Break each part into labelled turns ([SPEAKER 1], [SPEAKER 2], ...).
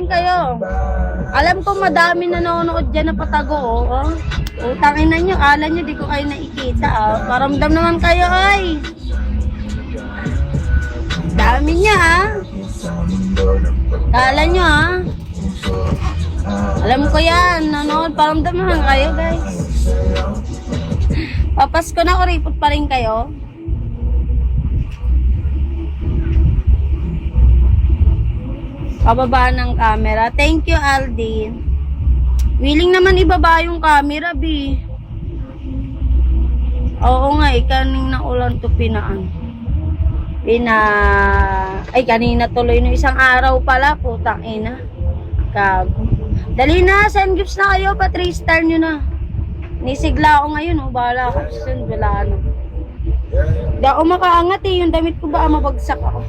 [SPEAKER 1] kayo. Alam ko madami nanonood dyan na patago, oh. Utangin na nyo, ala nyo, di ko kayo nakikita, oh. Paramdam naman kayo, ay. Dami niya, ah. Kala nyo, ah. Alam ko yan, nanonood, paramdam naman kayo, guys. Papasko na, kuripot pa rin kayo. Pababa ng camera. Thank you, Aldin. Willing naman ibaba yung camera, B. Oo nga, kanina ulan to pinaan. Ay, kanina tuloy no isang araw pala, putang ina. Gago. Dali na, send gifts na kayo, pa 3-star nyo na. Nisigla ako ngayon, oh. Bahala ako. Send, wala na. Di ako makaangat eh. Yung damit ko ba mabagsak ako.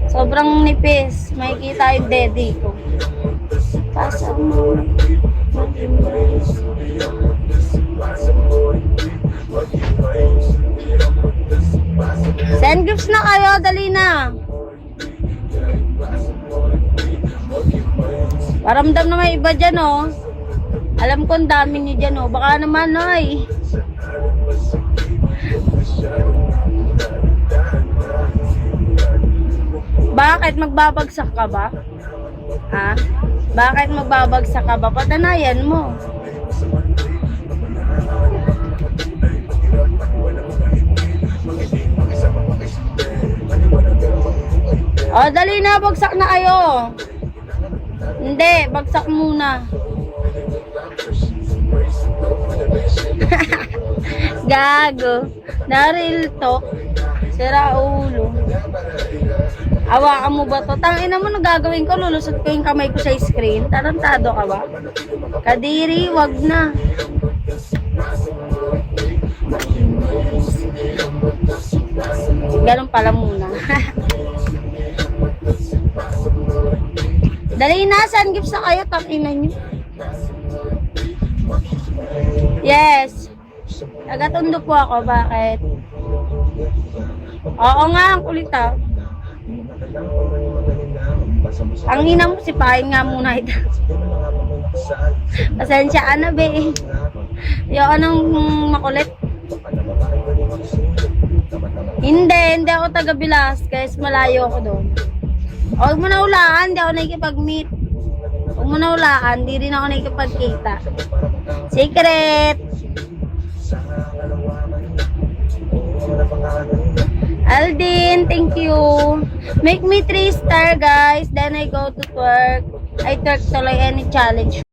[SPEAKER 1] Sobrang nipis. Makikita yung daddy ko. Pasa mo. Send gifts na kayo. Dali na. Paramdam na may iba dyan, oh. Alam ko ang dami nyo dyan, oh. Baka naman, ay. Bakit magbabagsak ka ba? Ha? Bakit magbabagsak ka ba? Patanayan mo. O, dali na, bagsak na kayo. Hindi, bagsak muna. Gago. Na-real talk. Sira ulo. Hawakan mo ba to? Tangina mo, nagagawin ko, lulusot ko yung kamay ko sa screen. Tarantado ka ba? Kadiri, wag na. Ganun pala muna. Dali na, send gifts na kayo, tangina nyo. Yes. Nagatundo po ako, bakit? Oo nga, ang kulit, ah. Ang ina mo, sipahin nga muna ito. Pasensya ka na, be. Yung anong makulit. Hindi ako taga Velasquez, malayo ako doon. Huwag mo na hulaan, hindi ako nakikipag-meet. Huwag mo na hulaan, hindi rin ako nakikipagkita. Secret! Aldin, thank you. Make me 3-star, guys. Then I go to twerk. I twerk tuloy any challenge.